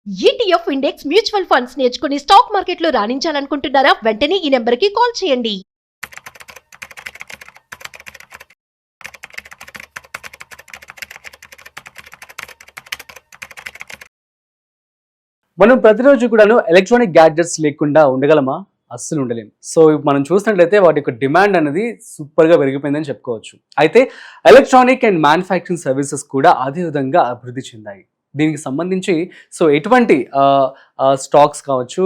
ETF index mutual funds నేర్చుకుని stock మార్కెట్లో రాణించాలనుకుంటున్నారా? వెంటనే ఈ నెంబర్కి కాల్ చేయండి. మనం ప్రతిరోజు కూడాను ఎలక్ట్రానిక్ గ్యాడ్జెట్స్ లేకుండా ఉండగలమా? అస్సలు ఉండలేం. సో మనం చూసినట్లయితే వాటి యొక్క డిమాండ్ అనేది సూపర్గా పెరిగిపోయిందని చెప్పుకోవచ్చు. అయితే ఎలక్ట్రానిక్ అండ్ మ్యానుఫ్యాక్చరింగ్ సర్వీసెస్ కూడా అదే విధంగా అభివృద్ధి చెందాయి. దీనికి సంబంధించి సో ఎటువంటి స్టాక్స్ కావచ్చు,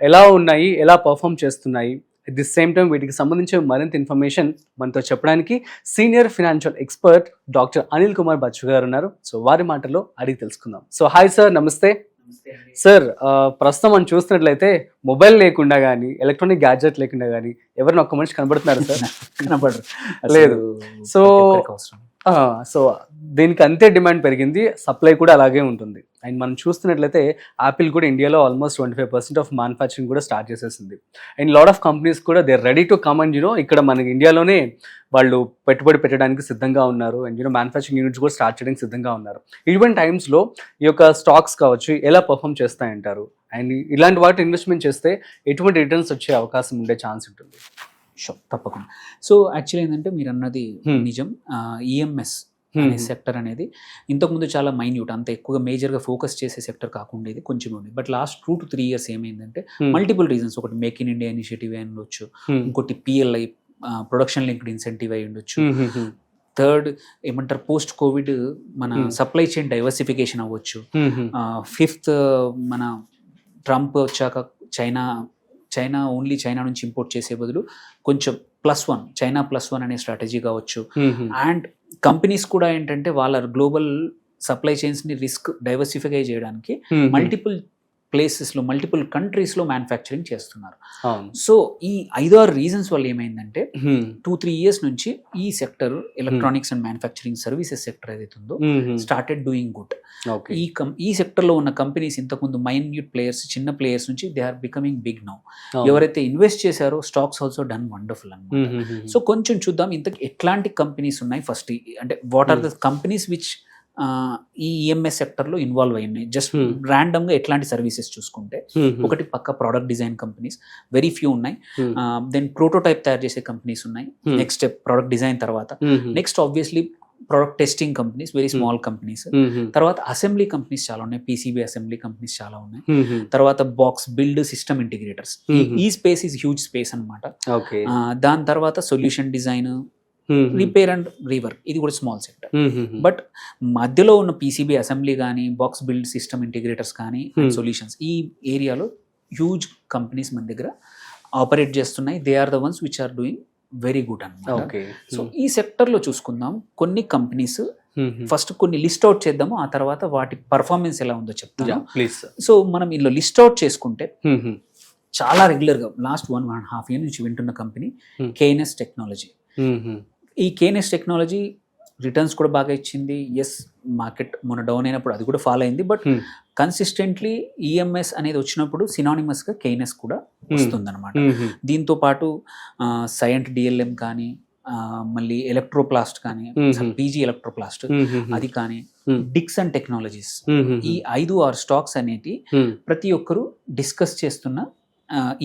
ఎలా ఉన్నాయి, ఎలా పర్ఫామ్ చేస్తున్నాయి, అట్ ది సేమ్ టైం వీటికి సంబంధించి మరింత ఇన్ఫర్మేషన్ మనతో చెప్పడానికి senior financial expert doctor Anil Kumar Bachchu గారు ఉన్నారు. సో వారి మాటల్లో అడిగి తెలుసుకుందాం. So hi sir, namaste sir. ప్రస్తుతం మనం చూస్తున్నట్లయితే మొబైల్ లేకుండా కానీ, ఎలక్ట్రానిక్ గ్యాడ్జెట్ లేకుండా కానీ ఎవరైనా ఒక్క మనిషి కనబడుతున్నారు సార్? కనపడరు. లేదు. సో దీనికి అంతే డిమాండ్ పెరిగింది, సప్లై కూడా అలాగే ఉంటుంది. అండ్ మనం చూస్తున్నట్లయితే యాపిల్ కూడా ఇండియాలో ఆల్మోస్ట్ 25% ఆఫ్ మ్యానుఫ్యాక్చరింగ్ కూడా స్టార్ట్ చేసేసింది. అండ్ లాట్ ఆఫ్ కంపెనీస్ కూడా they are ready to come and ఇక్కడ మనకి ఇండియాలోనే వాళ్ళు పెట్టుబడి పెట్టడానికి సిద్ధంగా ఉన్నారు. అండ్ మ్యానుఫ్యాక్చరింగ్ యూనిట్స్ కూడా స్టార్ట్ చేయడానికి సిద్ధంగా ఉన్నారు. ఇటువంటి టైమ్స్లో ఈ యొక్క స్టాక్స్ కావచ్చు ఎలా పర్ఫామ్ చేస్తాయంటారు? అండ్ ఇలాంటి వాటి ఇన్వెస్ట్మెంట్ చేస్తే ఎటువంటి రిటర్న్స్ వచ్చే అవకాశం ఉండే ఛాన్స్ ఉంటుంది? షూర్, తప్పకుండా. సో యాక్చువల్లీ ఏంటంటే మీరు అన్నది నిజం. ఈఎంఎస్ అనే సెక్టర్ అనేది ఇంతకుముందు చాలా మైన్యూట్, అంత ఎక్కువగా మేజర్గా ఫోకస్ చేసే సెక్టర్ కాకుండా ఇది కొంచెం ఉంది. బట్ లాస్ట్ 2 to 3 years ఏమైందంటే మల్టిపుల్ రీజన్స్, ఒకటి మేక్ ఇన్ ఇండియా ఇనిషియేటివ్ అయి ఉండొచ్చు, ఇంకోటి పిఎల్ఐ ప్రొడక్షన్ లింక్డ్ ఇన్సెంటివ్ అయి ఉండొచ్చు, థర్డ్ ఏమంటారు పోస్ట్ కోవిడ్ మన సప్లై చైన్ డైవర్సిఫికేషన్ అవ్వచ్చు, ఫిఫ్త్ మన ట్రంప్ వచ్చాక చైనా ఓన్లీ చైనా నుంచి ఇంపోర్ట్ చేసే బదులు కొంచెం +1 చైనా +1 అనే స్ట్రాటజీ కావచ్చు. అండ్ కంపెనీస్ కూడా ఏంటంటే వాళ్ళ గ్లోబల్ సప్లై చైన్స్ని రిస్క్ డైవర్సిఫై చేయడానికి మల్టిపుల్ ప్లేసెస్లో, మల్టిపుల్ కంట్రీస్లో మ్యానుఫ్యాక్చరింగ్ చేస్తున్నారు. సో ఈ 5-6 రీజన్స్ వల్ల ఏమైందంటే 2-3 years నుంచి ఈ sector electronics and manufacturing services sector ఏదైతే ఉందో స్టార్టెడ్ డూయింగ్ గుడ్. ఈ సెక్టర్లో ఉన్న కంపెనీస్ ఇంతకుముందు మైన్యూట్ ప్లేయర్స్, చిన్న ప్లేయర్స్ నుంచి they are becoming big now. ఎవరైతే ఇన్వెస్ట్ చేశారో స్టాక్స్ ఆల్సో డన్ వండర్ఫుల్ అన్నమాట. సో కొంచెం చూద్దాం ఇంతకు ఎట్లాంటి కంపెనీస్ ఉన్నాయి. ఫస్ట్ అంటే what are the companies which ఈ ఈఎంఎస్ సెక్టర్లో ఇన్వాల్వ్ అయి ఉన్నాయి. జస్ట్ ర్యాండమ్గా ఎట్లాంటి సర్వీసెస్ చూసుకుంటే, ఒకటి పక్క product design companies very few ఉన్నాయి. దెన్ ప్రోటోటైప్ తయారు చేసే కంపెనీస్ ఉన్నాయి. నెక్స్ట్ స్టెప్ ప్రోడక్ట్ డిజైన్ తర్వాత next obviously product testing companies, very small companies. తర్వాత అసెంబ్లీ కంపెనీస్ చాలా ఉన్నాయి, పీసీబీ అసెంబ్లీ కంపెనీస్ చాలా ఉన్నాయి. తర్వాత బాక్స్ బిల్డ్ సిస్టమ్ ఇంటిగ్రేటర్స్, ఈ స్పేస్ ఈజ్ హ్యూజ్ స్పేస్ అనమాట. దాని తర్వాత solution design, repair and rework, ఇది కూడా స్మాల్ సెక్టర్. బట్ మధ్యలో ఉన్న పీసీబీ అసెంబ్లీ కానీ, బాక్స్ బిల్డ్ సిస్టమ్ ఇంటిగ్రేటర్స్ కానీ, సొల్యూషన్స్, ఈ ఏరియాలో హ్యూజ్ కంపెనీస్ మన దగ్గర ఆపరేట్ చేస్తున్నాయి. They are the ones which are doing very good అన్నమాట. సో ఈ సెక్టర్లో చూసుకుందాం కొన్ని కంపెనీస్. ఫస్ట్ కొన్ని లిస్ట్ అవుట్ చేద్దాము, ఆ తర్వాత వాటి పర్ఫార్మెన్స్ ఎలా ఉందో చెప్తాను. సో మనం ఇందులో లిస్ట్ అవుట్ చేసుకుంటే చాలా రెగ్యులర్గా లాస్ట్ 1.5 years నుంచి వింటున్న కంపెనీ కేఎన్ఎస్ టెక్నాలజీ. ఈ కేఎన్ఎస్ టెక్నాలజీ రిటర్న్స్ కూడా బాగా ఇచ్చింది. ఎస్, మార్కెట్ మొన్న డౌన్ అయినప్పుడు అది కూడా ఫాలో అయింది. బట్ కన్సిస్టెంట్లీ ఈఎంఎస్ అనేది వచ్చినప్పుడు సినానిమస్గా కేఎన్ఎస్ కూడా వస్తుందన్నమాట. దీంతో పాటు సైంట్ డిఎల్ఎం కానీ, మళ్ళీ ఎలక్ట్రోప్లాస్ట్ కానీ, పీజీ ఎలక్ట్రోప్లాస్ట్ అది కానీ, డిక్సన్ టెక్నాలజీస్, ఈ 5-6 స్టాక్స్ అనేటి ప్రతి ఒక్కరు డిస్కస్ చేస్తున్న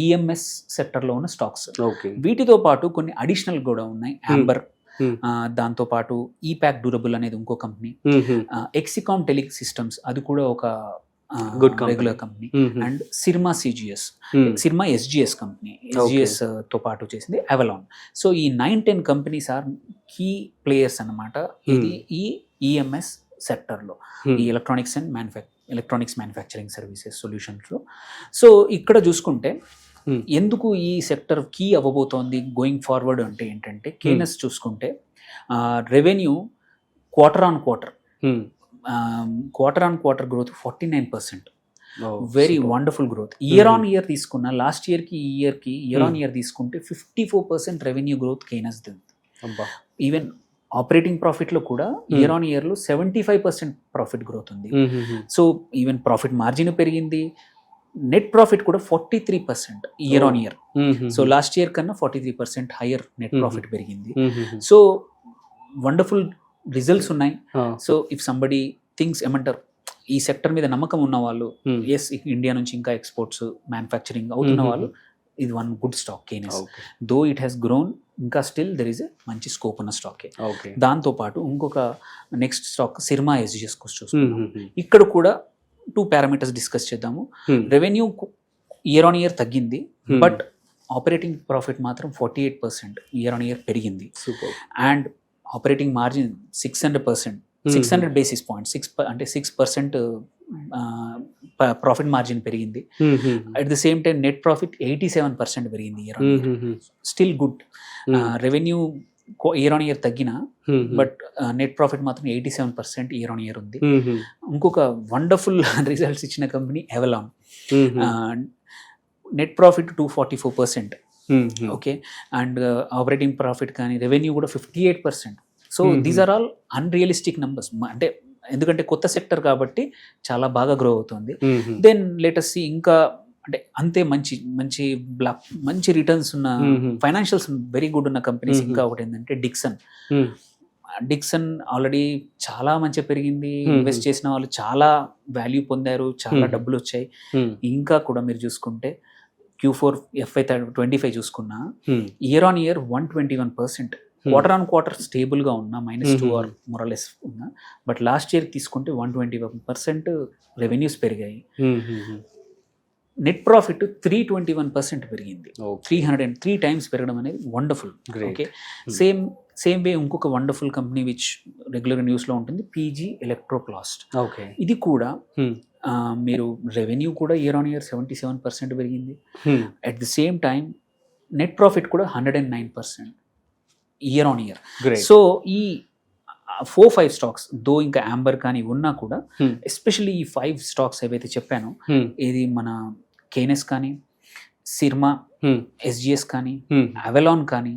ఈఎంఎస్ సెక్టర్లో ఉన్న స్టాక్స్. వీటితో పాటు కొన్ని అడిషనల్ కూడా ఉన్నాయి. యాంబర్, దాంతో పాటు ఈప్యాక్ డ్యూరబుల్ అనేది ఇంకో కంపెనీ, ఎక్సికామ్ టెలిక్ సిస్టమ్స్ అది కూడా ఒక regular company, and Syrma SGS company, SGS తో పాటు చేసింది అవలాన్. సో ఈ 9-10 కంపెనీస్ ఆర్ కీ ప్లేయర్స్ అన్నమాట ఇది ఈ ఈఎంఎస్ సెక్టర్లో, ఈ ఎలక్ట్రానిక్స్ మ్యానుఫ్యాక్చరింగ్ సర్వీసెస్ సొల్యూషన్స్లో. సో ఇక్కడ చూసుకుంటే ఎందుకు ఈ సెక్టర్ కీ అవ్వబోతోంది గోయింగ్ ఫార్వర్డ్ అంటే ఏంటంటే, కేఎన్ఎస్ చూసుకుంటే revenue quarter on quarter growth 49%, very wonderful growth. Year on year తీసుకున్న లాస్ట్ ఇయర్కి ఈ ఇయర్కి ఇయర్ ఆన్ ఇయర్ తీసుకుంటే 54% రెవెన్యూ గ్రోత్ కేఎన్ఎస్ ది. ఈవెన్ ఆపరేటింగ్ ప్రాఫిట్లో కూడా ఇయర్ ఆన్ ఇయర్లో 75% ప్రాఫిట్ గ్రోత్ ఉంది. సో ఈవెన్ ప్రాఫిట్ మార్జిన్ పెరిగింది. నెట్ ప్రాఫిట్ కూడా 43% year on year. So last year కన్నా 43% హైయర్ నెట్ ప్రాఫిట్ పెరిగింది. సో వండర్ఫుల్ రిజల్ట్స్ ఉన్నాయి. సో ఇఫ్ సంబడి థింగ్స్ ఏమంటారు, ఈ సెక్టర్ మీద నమ్మకం ఉన్న వాళ్ళు, ఎస్ ఇండియా నుంచి ఇంకా ఎక్స్పోర్ట్స్ మ్యానుఫ్యాక్చరింగ్ అవుతున్న వాళ్ళు, ఇది one good stock Kaynes. Though it has grown, ఇంకా స్టిల్ దెర్ ఇస్ ఎ మంచి స్కోప్ ఉన్న స్టాకే. దాంతోపాటు ఇంకొక నెక్స్ట్ స్టాక్ సిర్మా ఎస్జిఎస్ చూసుకున్నాం. ఇక్కడ కూడా 2 పారామీటర్స్ డిస్కస్ చేద్దాము. రెవెన్యూ ఇయర్ ఆన్ ఇయర్ తగ్గింది, బట్ ఆపరేటింగ్ ప్రాఫిట్ మాత్రం 48% ఇయర్ ఆన్ ఇయర్ పెరిగింది. And operating margin 600 basis point, 6% profit margin పెరిగింది. At the same time net profit 87% పెరిగింది year on year. Still good. Revenue year on year తగ్గిన, but net profit మాత్రం 87% year on year ఉంది. ఇంకొక wonderful results ఇచ్చిన company Avalon. Net profit 244%, okay, and operating profit కానీ revenue కూడా 58%. So these are all unrealistic numbers. అంటే ఎందుకంటే కొత్త సెక్టర్ కాబట్టి చాలా బాగా గ్రో అవుతుంది. దెన్ లెటస్ సి ఇంకా అంటే అంతే మంచి రిటర్న్స్ ఉన్న ఫైనాన్షియల్స్ వెరీ గుడ్ ఉన్న కంపెనీస్ ఇంకా ఒకటి ఏంటంటే డిక్సన్ ఆల్రెడీ చాలా మంచిగా పెరిగింది. ఇన్వెస్ట్ చేసిన వాళ్ళు చాలా వాల్యూ పొందారు, చాలా డబ్బులు వచ్చాయి. ఇంకా కూడా మీరు చూసుకుంటే Q4 FY25 చూసుకున్నా year on year 121%, quarter on quarter stable గా ఉన్నా -2 ఆర్ మొరలెస్ ఉన్నా, బట్ లాస్ట్ ఇయర్ తీసుకుంటే 121% రెవెన్యూస్ పెరిగాయి. నెట్ ప్రాఫిట్ 321% పెరిగింది. 303 టైమ్స్ పెరగడం అనేది వండర్ఫుల్. ఓకే, సేమ్ వే ఇంకొక wonderful company which regular news లో ఉంటుంది, PG ఎలక్ట్రోప్లాస్ట్. ఇది కూడా మీరు రెవెన్యూ కూడా ఇయర్ ఆన్ ఇయర్ 77% పెరిగింది. At the same time net profit కూడా 109% ఇయర్ ఆన్ ఇయర్. సో ఈ 4-5 స్టాక్స్ దో ఇంకా యాంబర్ కానీ ఉన్నా కూడా, ఎస్పెషల్లీ ఈ 5 స్టాక్స్ ఏవైతే చెప్పానో, ఇది మన కేనెస్ కానీ, సిర్మా, ఎస్జిఎస్ కానీ, అవెలాన్ కానీ,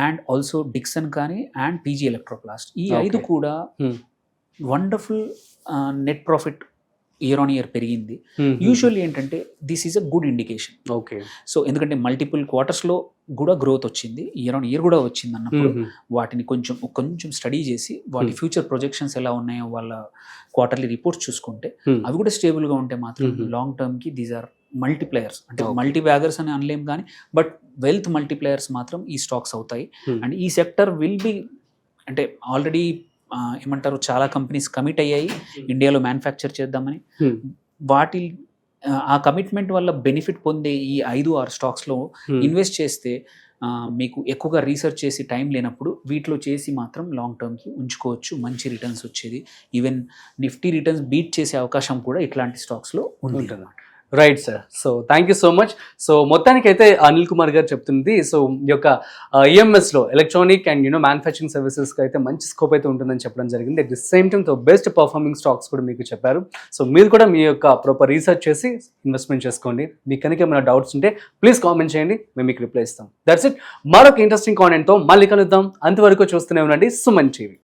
అండ్ ఆల్సో డిక్సన్ కానీ, అండ్ PG ఎలక్ట్రోప్లాస్ట్, ఈ 5 కూడా wonderful net profit year on year పెరిగింది. యూజువల్లీ ఏంటంటే this is a good indication. Okay, so ఎందుకంటే మల్టిపుల్ క్వార్టర్స్లో కూడా గ్రోత్ వచ్చింది, ఇయర్ ఆన్ ఇయర్ కూడా వచ్చింది అన్నప్పుడు వాటిని కొంచెం స్టడీ చేసి వాటి ఫ్యూచర్ ప్రొజెక్షన్స్ ఎలా ఉన్నాయో వాళ్ళ క్వార్టర్లీ రిపోర్ట్స్ చూసుకుంటే అవి కూడా స్టేబుల్గా ఉంటే మాత్రం లాంగ్ టర్మ్కి దీస్ ఆర్ మల్టీప్లేయర్స్. అంటే మల్టీ బ్యాగర్స్ అని అనలేం కానీ, బట్ వెల్త్ మల్టీప్లేయర్స్ మాత్రం ఈ స్టాక్స్ అవుతాయి. అండ్ ఈ సెక్టర్ విల్ బి, అంటే ఆల్రెడీ ఏమంటారు, చాలా కంపెనీస్ కమిట్ అయ్యాయి ఇండియాలో మ్యానుఫ్యాక్చర్ చేద్దామని. వాటి ఆ కమిట్మెంట్ వల్ల బెనిఫిట్ పొందే ఈ 5-6 స్టాక్స్లో ఇన్వెస్ట్ చేస్తే మీకు ఎక్కువగా రీసెర్చ్ చేసి టైం లేనప్పుడు వీటిలో చేసి మాత్రం లాంగ్ టర్మ్కి ఉంచుకోవచ్చు, మంచి రిటర్న్స్ వచ్చేది. ఈవెన్ నిఫ్టీ రిటర్న్స్ బీట్ చేసే అవకాశం కూడా ఇట్లాంటి స్టాక్స్లో ఉంటుంది. Right sir. So thank you so much. So మొత్తానికైతే అనిల్ కుమార్ గారు చెప్తుంది, సో ఈ యొక్క EMSలో ఎలక్ట్రానిక్ అండ్ మ్యానుఫ్యాక్చరింగ్ సర్వీసెస్కి అయితే మంచి స్కోప్ అయితే ఉంటుందని చెప్పడం జరిగింది. At the same time best performing stocks కూడా మీకు చెప్పారు. సో మీరు కూడా మీ యొక్క ప్రాపర్ రీసెర్చ్ చేసి ఇన్వెస్ట్మెంట్ చేసుకోండి. మీకు కనుక ఏమైనా డౌట్స్ ఉంటే ప్లీజ్ కామెంట్ చేయండి, మేము మీకు రిప్లై ఇస్తాం. That's it. మరొక ఇంట్రెస్టింగ్ కాంటెంట్తో మళ్ళీ కలుద్దాం. అంతవరకు చూస్తూనే ఉండండి సుమన్ టీవీ.